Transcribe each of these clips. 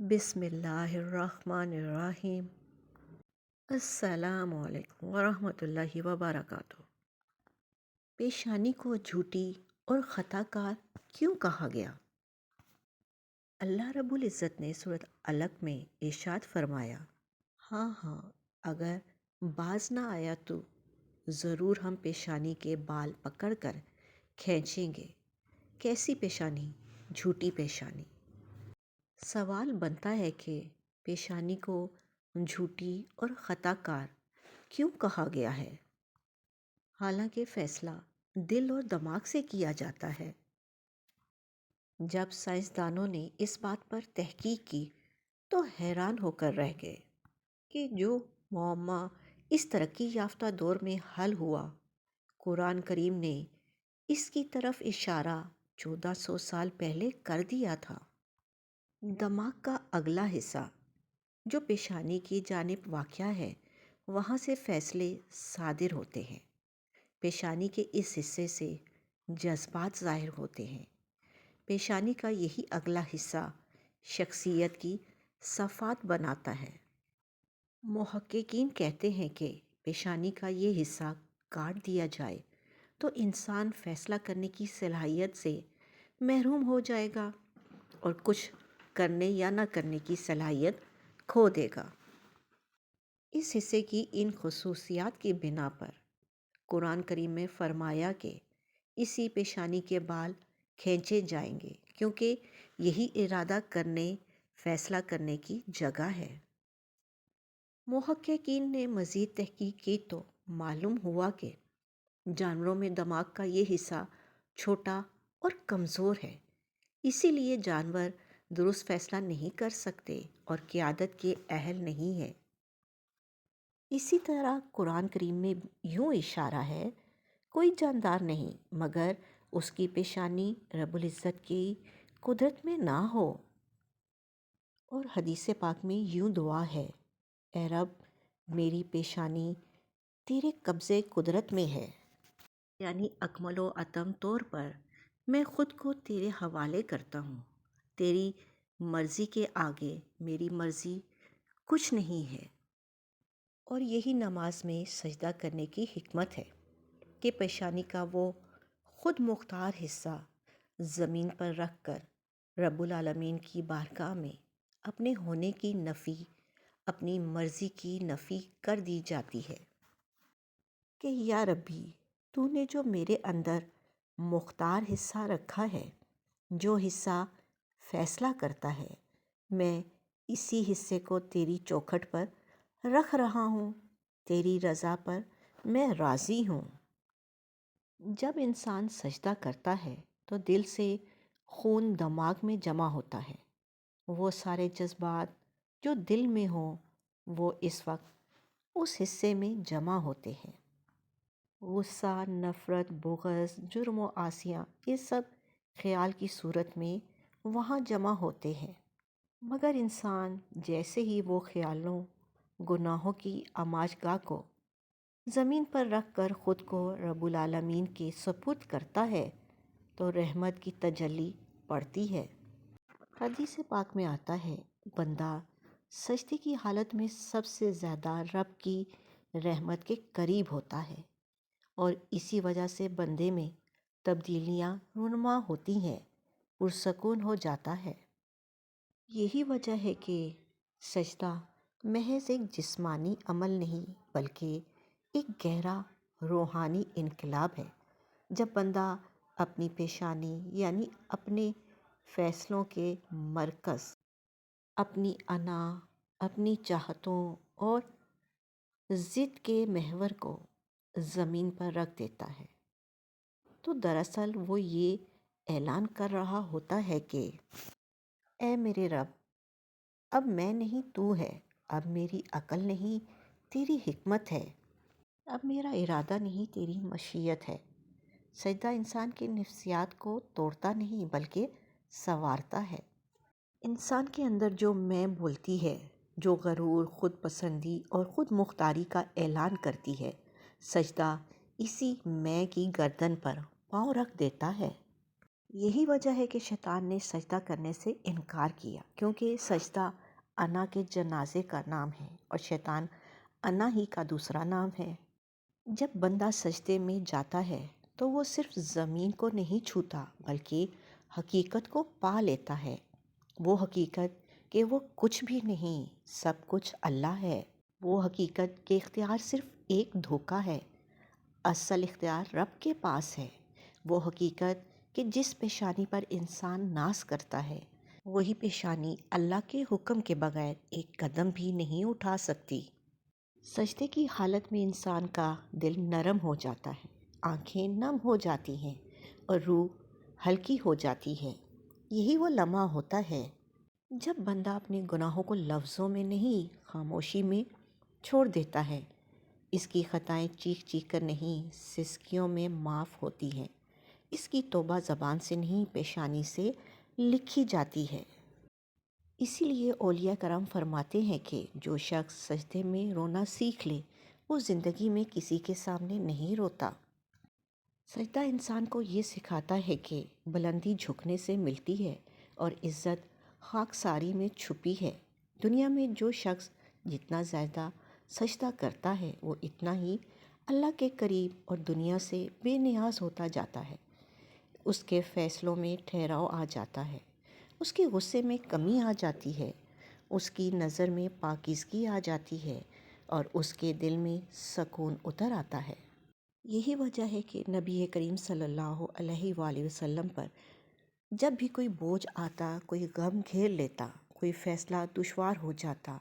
بسم اللہ الرحمن الرحیم۔ السلام علیکم ورحمۃ اللہ وبرکاتہ۔ پیشانی کو جھوٹی اور خطا کار کیوں کہا گیا؟ اللہ رب العزت نے سورۃ علق میں ارشاد فرمایا، ہاں اگر باز نہ آیا تو ضرور ہم پیشانی کے بال پکڑ کر کھینچیں گے۔ کیسی پیشانی؟ جھوٹی پیشانی۔ سوال بنتا ہے کہ پیشانی کو جھوٹی اور خطا کار کیوں کہا گیا ہے، حالانکہ فیصلہ دل اور دماغ سے کیا جاتا ہے۔ جب سائنسدانوں نے اس بات پر تحقیق کی تو حیران ہو کر رہ گئے کہ جو معمہ اس ترقی یافتہ دور میں حل ہوا، قرآن کریم نے اس کی طرف اشارہ 1400 سال پہلے کر دیا تھا۔ دماغ کا اگلا حصہ جو پیشانی کی جانب واقع ہے، وہاں سے فیصلے صادر ہوتے ہیں۔ پیشانی کے اس حصے سے جذبات ظاہر ہوتے ہیں۔ پیشانی کا یہی اگلا حصہ شخصیت کی صفات بناتا ہے۔ محققین کہتے ہیں کہ پیشانی کا یہ حصہ کاٹ دیا جائے تو انسان فیصلہ کرنے کی صلاحیت سے محروم ہو جائے گا اور کچھ کرنے یا نہ کرنے کی صلاحیت کھو دے گا۔ اس حصے کی ان خصوصیات کی بنا پر قرآن کریم میں فرمایا کہ اسی پیشانی کے بال کھینچے جائیں گے، کیونکہ یہی ارادہ کرنے، فیصلہ کرنے کی جگہ ہے۔ محققین نے مزید تحقیق کی تو معلوم ہوا کہ جانوروں میں دماغ کا یہ حصہ چھوٹا اور کمزور ہے، اسی لیے جانور درست فیصلہ نہیں کر سکتے اور قیادت کے اہل نہیں ہیں۔ اسی طرح قرآن کریم میں یوں اشارہ ہے، کوئی جاندار نہیں مگر اس کی پیشانی رب العزت کی قدرت میں نہ ہو۔ اور حدیث پاک میں یوں دعا ہے، اے رب میری پیشانی تیرے قبضے قدرت میں ہے، یعنی اکمل و اتم طور پر میں خود کو تیرے حوالے کرتا ہوں۔ تیری مرضی کے آگے میری مرضی کچھ نہیں ہے۔ اور یہی نماز میں سجدہ کرنے کی حکمت ہے کہ پیشانی کا وہ خود مختار حصہ زمین پر رکھ کر رب العالمین کی بارگاہ میں اپنے ہونے کی نفی، اپنی مرضی کی نفی کر دی جاتی ہے کہ یا ربی، تو نے جو میرے اندر مختار حصہ رکھا ہے، جو حصہ فیصلہ کرتا ہے، میں اسی حصے کو تیری چوکھٹ پر رکھ رہا ہوں، تیری رضا پر میں راضی ہوں۔ جب انسان سجدہ کرتا ہے تو دل سے خون دماغ میں جمع ہوتا ہے۔ وہ سارے جذبات جو دل میں ہوں وہ اس وقت اس حصے میں جمع ہوتے ہیں۔ غصہ، نفرت، بغض، جرم و عصیاں، یہ سب خیال کی صورت میں وہاں جمع ہوتے ہیں۔ مگر انسان جیسے ہی وہ خیالوں، گناہوں کی آماج گاہ کو زمین پر رکھ کر خود کو رب العالمین کے سپرد کرتا ہے تو رحمت کی تجلی پڑتی ہے۔ حدیث پاک میں آتا ہے، بندہ سجدے کی حالت میں سب سے زیادہ رب کی رحمت کے قریب ہوتا ہے، اور اسی وجہ سے بندے میں تبدیلیاں رونما ہوتی ہیں، پرسکون ہو جاتا ہے۔ یہی وجہ ہے کہ سجدہ محض ایک جسمانی عمل نہیں بلکہ ایک گہرا روحانی انقلاب ہے۔ جب بندہ اپنی پیشانی یعنی اپنے فیصلوں کے مرکز، اپنی انا، اپنی چاہتوں اور ضد کے محور کو زمین پر رکھ دیتا ہے تو دراصل وہ یہ اعلان کر رہا ہوتا ہے کہ اے میرے رب، اب میں نہیں تو ہے، اب میری عقل نہیں تیری حکمت ہے، اب میرا ارادہ نہیں تیری مشیت ہے۔ سجدہ انسان کے نفسیات کو توڑتا نہیں بلکہ سنوارتا ہے۔ انسان کے اندر جو میں بولتی ہے، جو غرور، خود پسندی اور خود مختاری کا اعلان کرتی ہے، سجدہ اسی میں کی گردن پر پاؤں رکھ دیتا ہے۔ یہی وجہ ہے کہ شیطان نے سجدہ کرنے سے انکار کیا، کیونکہ سجدہ انا کے جنازے کا نام ہے اور شیطان انا ہی کا دوسرا نام ہے۔ جب بندہ سجدے میں جاتا ہے تو وہ صرف زمین کو نہیں چھوتا بلکہ حقیقت کو پا لیتا ہے، وہ حقیقت کہ وہ کچھ بھی نہیں، سب کچھ اللہ ہے۔ وہ حقیقت کہ اختیار صرف ایک دھوکہ ہے، اصل اختیار رب کے پاس ہے۔ وہ حقیقت کہ جس پیشانی پر انسان ناز کرتا ہے وہی پیشانی اللہ کے حکم کے بغیر ایک قدم بھی نہیں اٹھا سکتی۔ سجدے کی حالت میں انسان کا دل نرم ہو جاتا ہے، آنکھیں نم ہو جاتی ہیں اور روح ہلکی ہو جاتی ہے۔ یہی وہ لمحہ ہوتا ہے جب بندہ اپنے گناہوں کو لفظوں میں نہیں، خاموشی میں چھوڑ دیتا ہے۔ اس کی خطائیں چیخ چیخ کر نہیں، سسکیوں میں معاف ہوتی ہیں۔ اس کی توبہ زبان سے نہیں، پیشانی سے لکھی جاتی ہے۔ اسی لیے اولیاء کرام فرماتے ہیں کہ جو شخص سجدے میں رونا سیکھ لے وہ زندگی میں کسی کے سامنے نہیں روتا۔ سجدہ انسان کو یہ سکھاتا ہے کہ بلندی جھکنے سے ملتی ہے اور عزت خاکساری میں چھپی ہے۔ دنیا میں جو شخص جتنا زیادہ سجدہ کرتا ہے وہ اتنا ہی اللہ کے قریب اور دنیا سے بے نیاز ہوتا جاتا ہے۔ اس کے فیصلوں میں ٹھہراؤ آ جاتا ہے، اس کے غصے میں کمی آ جاتی ہے، اس کی نظر میں پاکیزگی آ جاتی ہے اور اس کے دل میں سکون اتر آتا ہے۔ یہی وجہ ہے کہ نبی کریم صلی اللہ علیہ وآلہ وسلم پر جب بھی کوئی بوجھ آتا، کوئی غم گھیر لیتا، کوئی فیصلہ دشوار ہو جاتا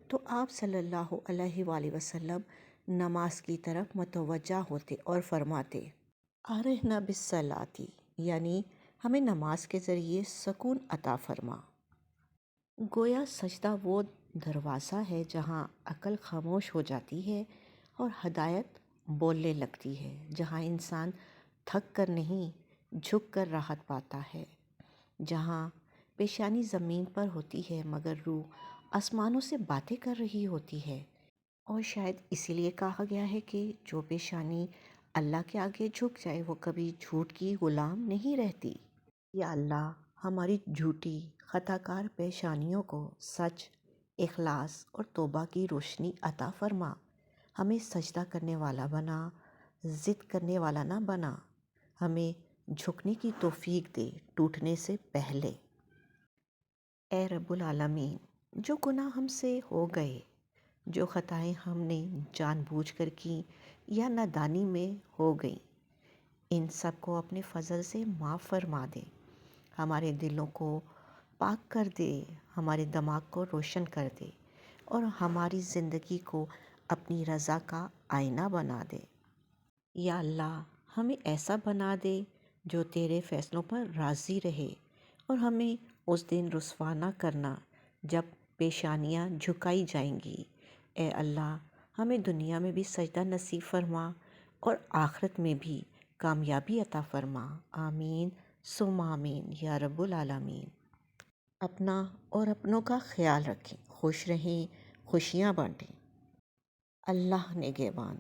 تو آپ صلی اللہ علیہ وآلہ وسلم نماز کی طرف متوجہ ہوتے اور فرماتے ارحنا بالصلاۃ، یعنی ہمیں نماز کے ذریعے سکون عطا فرما۔ گویا سجدہ وہ دروازہ ہے جہاں عقل خاموش ہو جاتی ہے اور ہدایت بولنے لگتی ہے، جہاں انسان تھک کر نہیں جھک کر راحت پاتا ہے، جہاں پیشانی زمین پر ہوتی ہے مگر روح آسمانوں سے باتیں کر رہی ہوتی ہے۔ اور شاید اسی لیے کہا گیا ہے کہ جو پیشانی اللہ کے آگے جھک جائے وہ کبھی جھوٹ کی غلام نہیں رہتی۔ یا اللہ ہماری جھوٹی خطا کار پیشانیوں کو سچ، اخلاص اور توبہ کی روشنی عطا فرما، ہمیں سجدہ کرنے والا بنا، ضد کرنے والا نہ بنا، ہمیں جھکنے کی توفیق دے ٹوٹنے سے پہلے۔ اے رب العالمین، جو گناہ ہم سے ہو گئے، جو خطائیں ہم نے جان بوجھ کر کی یا نادانی میں ہو گئیں، ان سب کو اپنے فضل سے معاف فرما دے، ہمارے دلوں کو پاک کر دے، ہمارے دماغ کو روشن کر دے اور ہماری زندگی کو اپنی رضا کا آئینہ بنا دے۔ یا اللہ ہمیں ایسا بنا دے جو تیرے فیصلوں پر راضی رہے اور ہمیں اس دن رسوا نہ کرنا جب پیشانیاں جھکائی جائیں گی۔ اے اللہ ہمیں دنیا میں بھی سجدہ نصیب فرما اور آخرت میں بھی کامیابی عطا فرما۔ آمین ثم آمین یا رب العالمین۔ اپنا اور اپنوں کا خیال رکھیں، خوش رہیں، خوشیاں بانٹیں۔ اللہ نگہبان۔